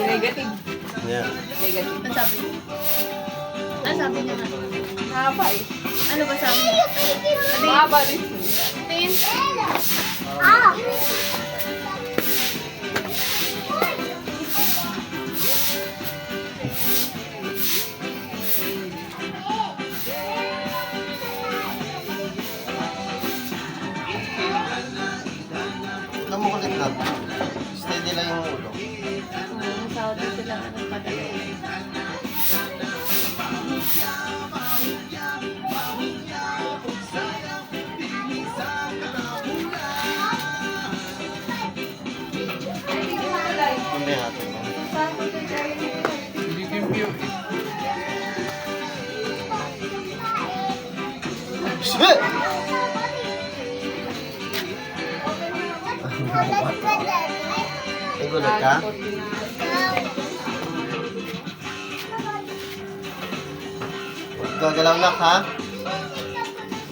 negative. Yan. Negative. Ano sabi niya? Ano sabi niya nga? Mahaba eh. Ano ba sabi niya? Mahaba rin. Tin? Namukulit na. Steady lang yung ulo. Saudi sila ng padala. Hindi natin. Shit! Nagulat ka? Gagalaw na ka?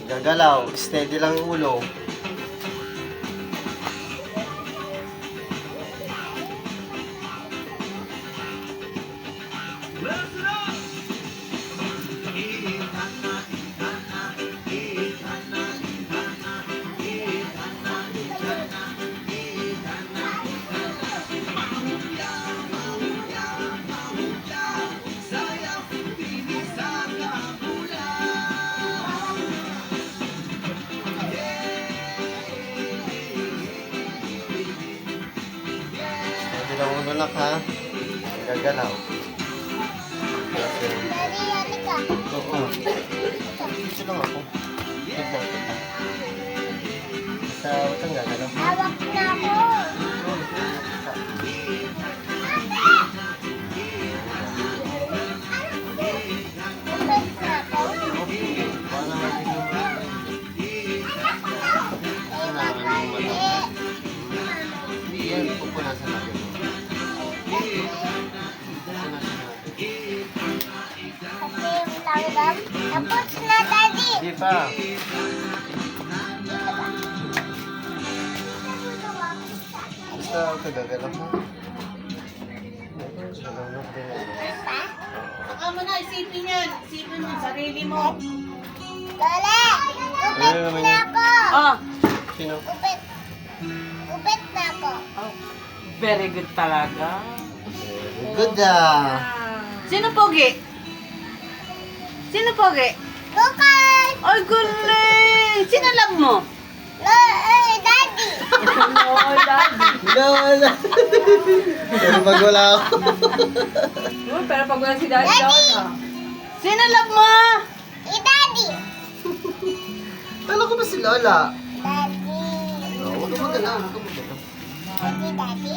Gagalaw. Steady lang yung ulo. Steady lang ulo na ka? Gagalaw. Oo. Dito lang ako. Dito lang kita. Basta huwag kang gagalaw. Hawak na ako. Upit na ako. Paano natin yung yan, pupunasan natin. Kasi yung langgam. Tapos na, Daddy. Hindi pa. Basta huwag ka gagalaw ha. Gagalaw na din. Baka mo na, isipin yan. Isipin mo, sarili mo. Lola, upit Ano naman na yun? ako. Oh, Sino? Upit. Upit na ako. very good talaga. Very good ah. Sino pogi? Sino pogi? Bukay. Ay, galing! Sino love mo? Daddy. No, daddy. Wala. Pero pag wala ako. Pero pag wala si daddy, daw na. Sino love mo? Daddy. Kala ko ba si Lola? Daddy. Oh, huwag ka magalaw. Huwag ka magalaw. Daddy.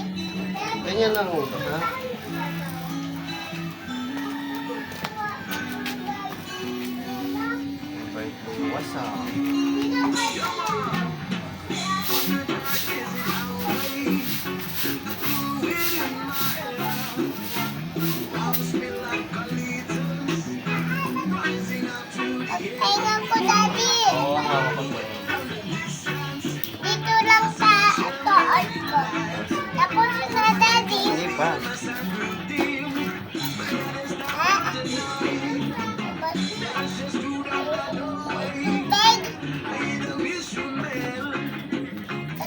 Ganyan lang ulo ha. Bait buwas ah. Pahinga ko, Daddy. Oo, hawak ko po. Dito lang sa toon ko. Tapos na, Daddy. Hindi pa. Ha? Bag.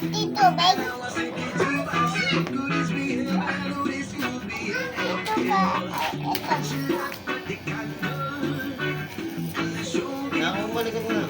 Dito, bag. Dito ka. Ito. Nakakabalikan na.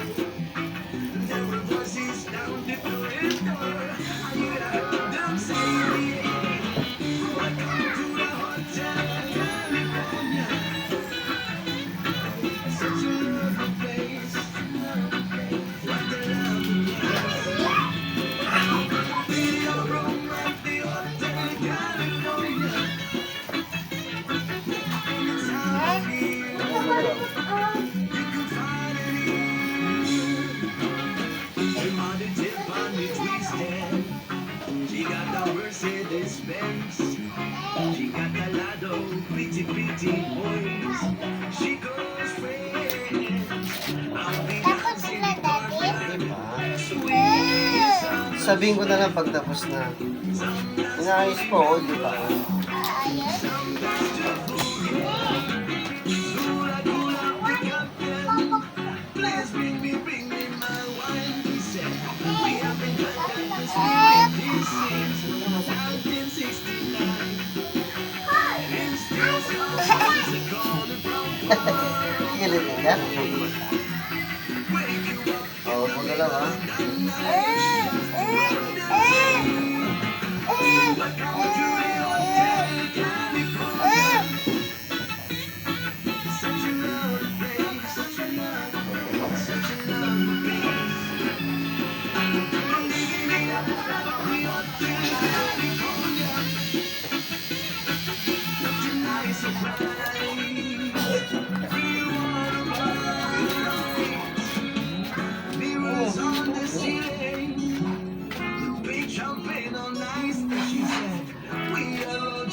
Tapos na, Daddy. Hindi pa. Ah, Sabihin ko na lang pag tapos na. Inaayos po ako, di ba? ayos. Gilitin ka? Oo, huwag na lang ha.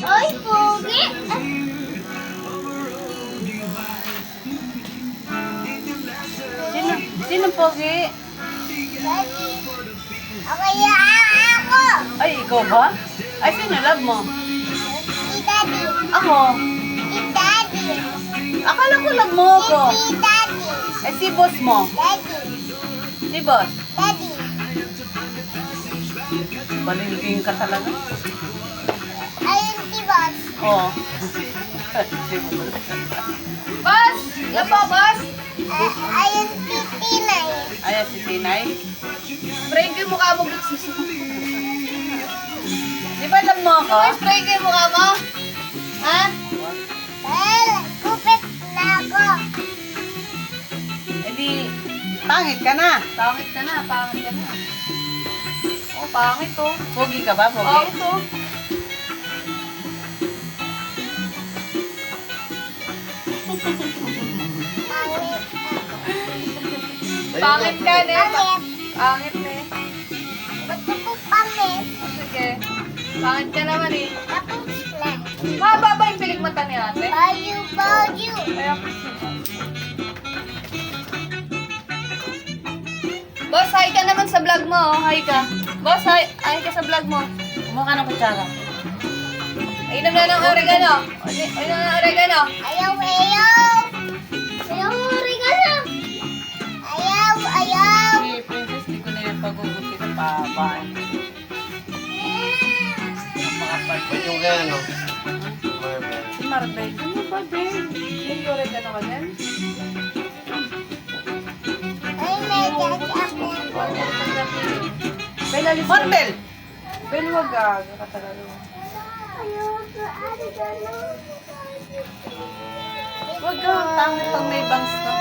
Oy, pogi! Sino pogi? Daddy. Kaya ako. Ay, ikaw ba? Ay, sino love mo? Si Daddy. Ako. Si Daddy. Akala ko love mo ako. Si Daddy. Ay, si boss mo. Daddy. Si boss. Daddy. Balilibing ka talaga. Ayun si Boss. Oo. Si boss. Boss! Yan po, boss! Ayun si Tinay. Ayan si Tinay. Spray ko yung mukha mo, boss. Di ba love mo ako? Spray ko yung mukha mo? Ha? Well, kupit na ako. E di, pangit ka na. Pangit ka na, pangit ka na. Oh, pangit to. Pogi ka ba, pogi? Pangit to. Pangit ka, ne? Pangit. Pangit, ne? Ba't ako pangit? Sige. Pangit ka naman, eh. Tapos na. Mahaba ba yung pilik mata ni ate? Bayu, bayu. Kaya, boss, hi ka naman sa vlog mo, oh. Hi ka. Boss, hi ka sa vlog mo. Kumuha ka ng kutsara. Inom na ng oregano. Inom na ng oregano. Ayaw, ayaw. Ayaw, regalo. Ayaw, ayaw. Si Princess, di ko na yung pagugutin ng pabahan. Makapal. Ba't yung kaya ano? Marvel. Si Marvel. Ano ba, babe? May oregano ka din? Ay, may dad ako. Bella, listen. Marvel! Bella, wag gaga ka talaga. Ayaw, regalo. Huwag ka, tangit pag may bangs ka.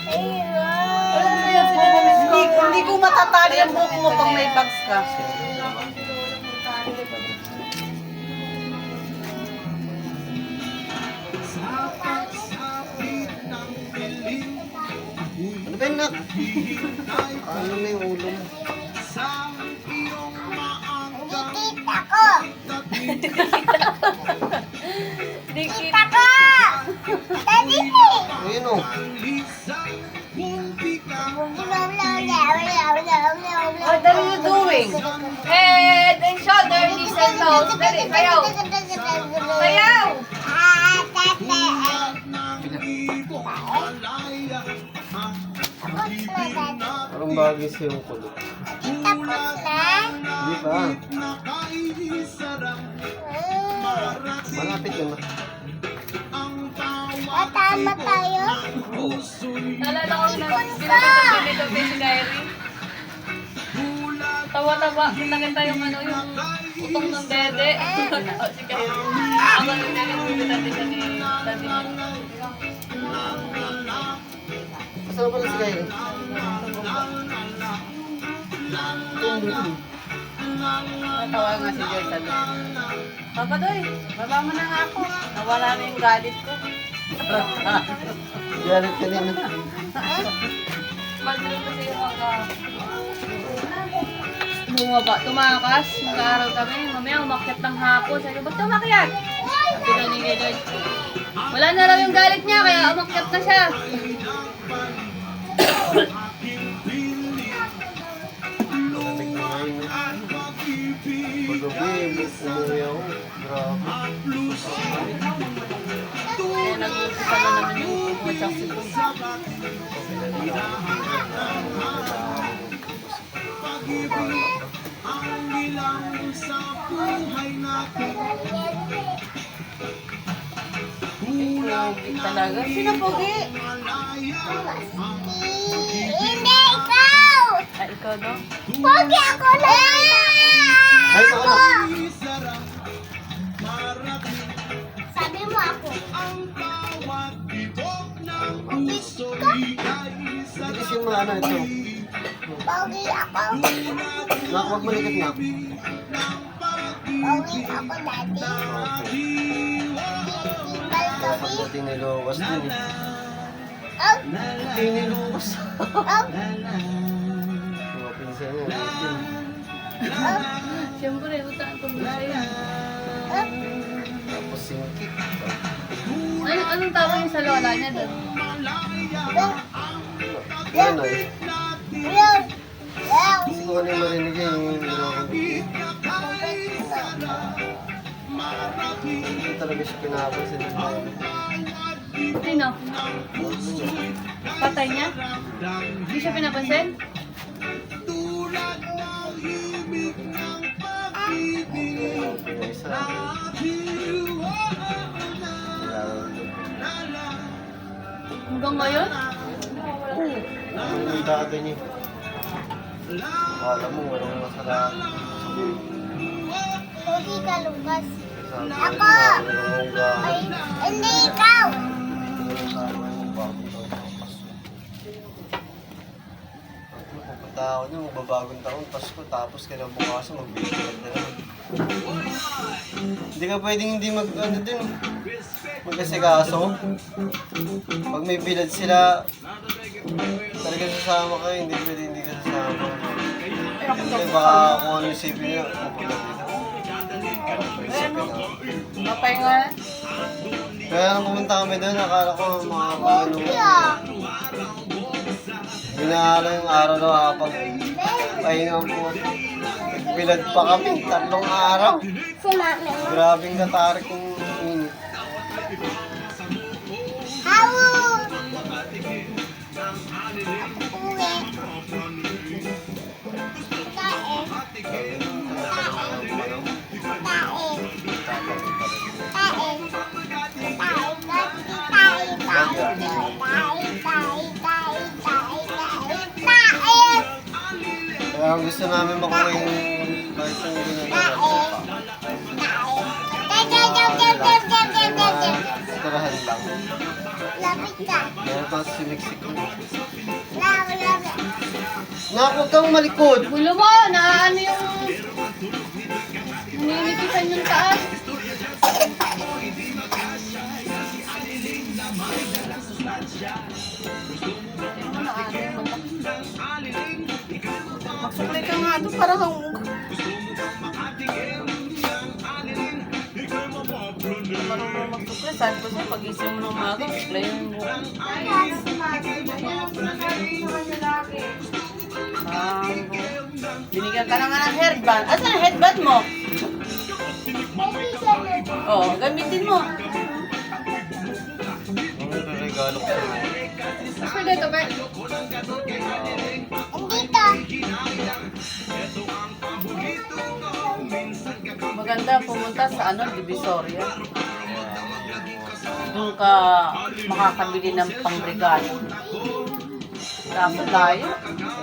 Ano sa'yo? Sinanamiss ko. Hindi ko matatali ang buhok mo pag may bangs ka. Ano ba yun, nak? Ano na yung ulo mo? Hindi tita ko. Dikit. Tita ko. Daddy. Ayun o. What are you doing? Head and shoulder, knees and toes. Dali, sayaw. Sayaw! Parang bagay sa yung kulot. Tapos na. Hindi pa. Malapit yun, nak. Tama tayo. Naalala ko na pinapagod dito si Kyrie. Tawa-tawa, kita yung ano, yung utong ng dede. O, si Kyrie. Ako yung nalilipit natin siya ni Daddy. Saan pala si Kyrie? Natawa nga si Joy sabi. Papa Doy, baba mo na nga ako. Nawala na yung galit ko. Galit ka din. Madrid kasi yung mga... Tumakas, mag-aaral kami. Mamaya umakyat ng hapon. Sabi ko, ba't umakyat? Sabi na ni Joy. Wala na raw yung galit niya, kaya umakyat na siya. Malamig na ngayon. Pag-gabi, umuwi ako. Grabe. Kaya nag-uusisa na naman yung kumatsang si Doy. Pogi talaga. Sino pogi? Hindi, ikaw! Ay, ikaw daw. Pogi ako lang! Ay, ito ka na. Sabi mo ako. Bilisin mo ano ito. Pogi ako. Nak, wag malikot nga. Pogi ako, daddy. Okay. Timbal Dapat kami. buti niluwas din eh. Oh, Hindi niluwas. oh, Mga pinsan mo, din. oh, Siyempre, utang ang pamilya. oh. Tapos singkit. Anong tawag niya sa lola niya doon? Yan ay. Real. Real. Siguro ano yung marinig yun, yung ginawang hindi talaga siya pinapansin. Sino? Patay niya? Hindi siya pinapansin? Pinaysa. Hanggang ngayon? Ano yung dati niya? Akala mo, walang masarap. Pogi ka, Lucas. Ako! Ay, hindi ikaw. Pupunta ako dun, magbabagong taon, Pasko, tapos kinabukasan, magbibigyan na naman. Hindi ka pwedeng hindi ano din, mag-asikaso. Pag may bilad sila, talaga sasama ka, hindi pwede hindi ka sasama. Kasi baka kung ano isipin nila, pupunta dito. Isipin na. Mapahinga. Kaya nung pumunta kami doon, akala ko mga ano, binahala yung araw na kapag pahinga po. Nagbilad pa kami, 3 araw. Si mami. Grabing katarik yung init. Hawu. Uwi. Kain. Kain. Kaya ang gusto namin makuha yung kahit yung ginagawa pa. Tirahan lang. Lapit ka. Meron pa si Mexico. Lapit. Nak, huwag kang malikod! Gulo mo! Ano yung... Naninipisan yung taas. Magsuklay ka nga doon. Parang ang... Marunong magsuklay. Sabi ko sa'yo, pag-isip mo ng maga, suklay yung buka. Binigyan ka na nga ng headband. Asan ang headband mo? Oo, gamitin mo. Ang regalo ko. Mas pwede ito, Bert. Maganda pumunta sa ano, Divisoria. Doon ka makakabili ng pangregalo. Dapat tayo.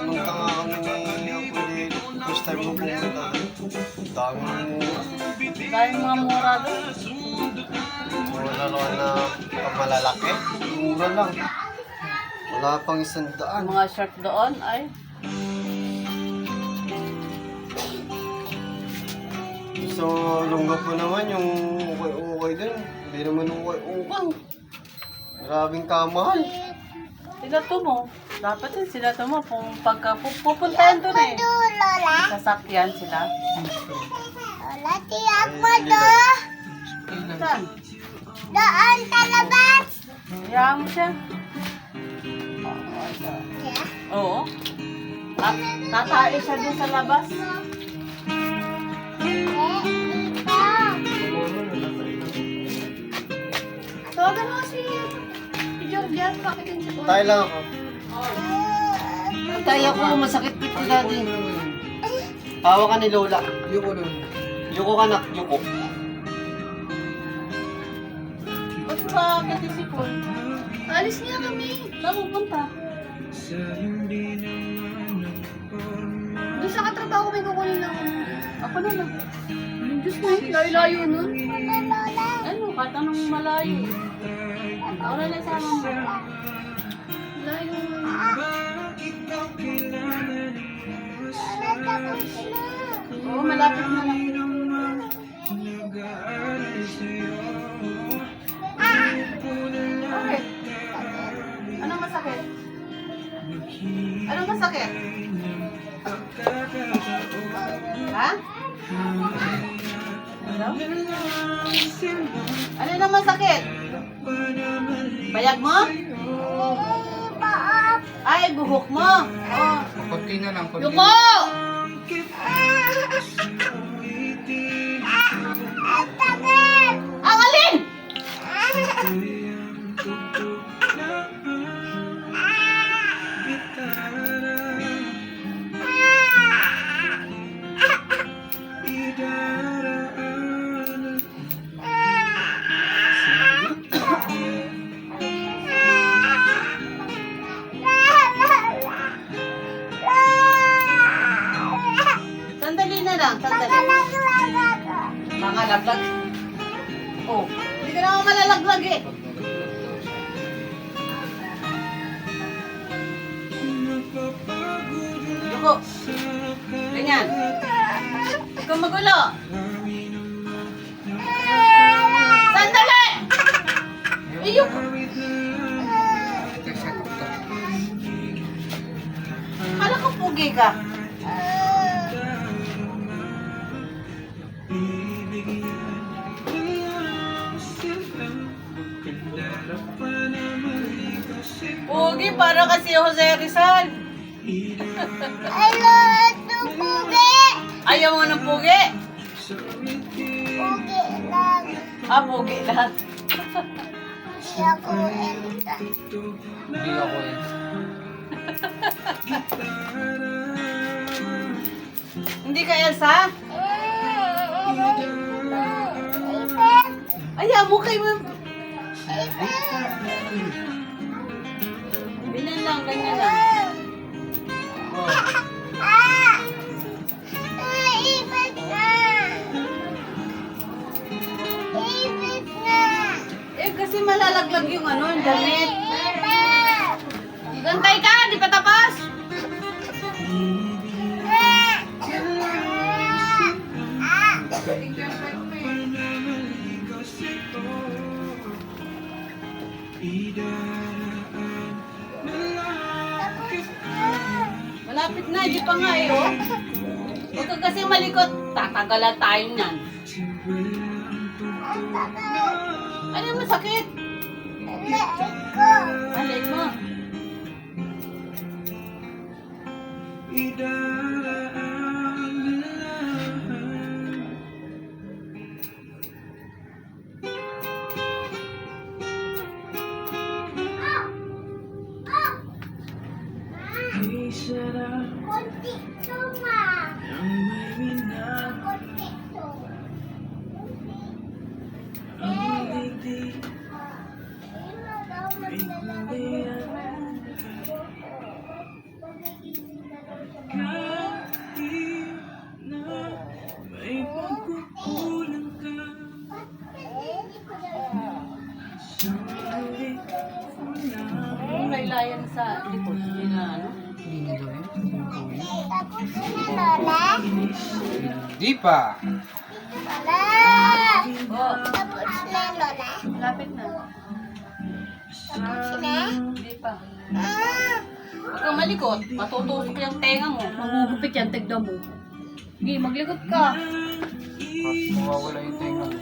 Nung tanga kami ni pwede first time mo pumunta. Daming Dahil mga mura doon. mga laruan na pamalalaki. Mura lang. Wala pang 100. Mga shirt doon ay So, lungga po naman yung ukay-ukay din. Hindi naman ukay-ukay. Grabing kamahal. sinato mo. Dapat yun sinato mo kung pagka pupuntahan doon eh. Lola. Sasakyan sila. Lola, tiyak mo to. Saan? Doon sa labas. Hayaan mo siya. Yeah. Oo. Tatae siya doon sa labas. Tawagan mo si Georgian. Bakit yun si Paul? Tayo lang ako. Tayo ko, masakit dito daddy. Hawa ka ni Lola. Yuko nun. Yuko ka na. Yuko. Ba't ba natisipon? Alis niya kami. Saan pupunta? Doon sa katrabaho may kukunin lang ako. Ako na lang. Yung Diyos mo, layo-layo nun. Ano, kahit anong malayo. Ako na lang sama mo. Layo. Oo, malapit na lang. Bakit? Anong masakit? Anong masakit? Ha? Ano? Ano na masakit? Bayag mo? Ay, buhok mo. Oh. Kunti na lang, kunti. Yuko! Ang alin! Sandali na lang, sandali. Mga laglag. Oh, hindi ka naman malalaglag eh. Yuko. Ganyan. Ikaw magulo. Sandali! Iyok. Kala ko pugi ka. Pugi, para kasi Jose Rizal. Ayaw mo ng pugi? Ah, pugi lang. Hindi ako eh. Hindi ka Elsa? Ayaw mo kayo. Ganyan lang, ganyan lang. Eh, kasi malalaglag yung ano, yung damit. Gantay ka, di pa tapos. Malapit na, di pa nga eh, oh. Huwag ka kasi malikot. Tatagalan tayo niyan. Ano yung masakit? Alay mo. Konti cuma. Konti tu. Yung laylayan sa likod. Hindi na ano. Tapos na lola. Hindi pa. Lola. Oh, Tapos na lola. malapit na. Tapos na. Hindi pa. Huwag kang malikot. Matutusok yung tenga mo. Mamugupit yan, tignan mo. Sige, maglikot ka. Mawawala yung tenga mo.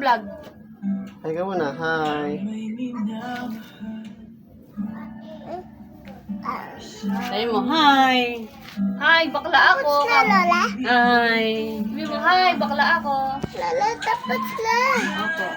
vlog. Hi ka muna. Hi. Sabi mo, hi. Hi, bakla ako. Na, Lola. Hi. Sabi mo, hi, bakla ako. Lola, tapos na. Opo.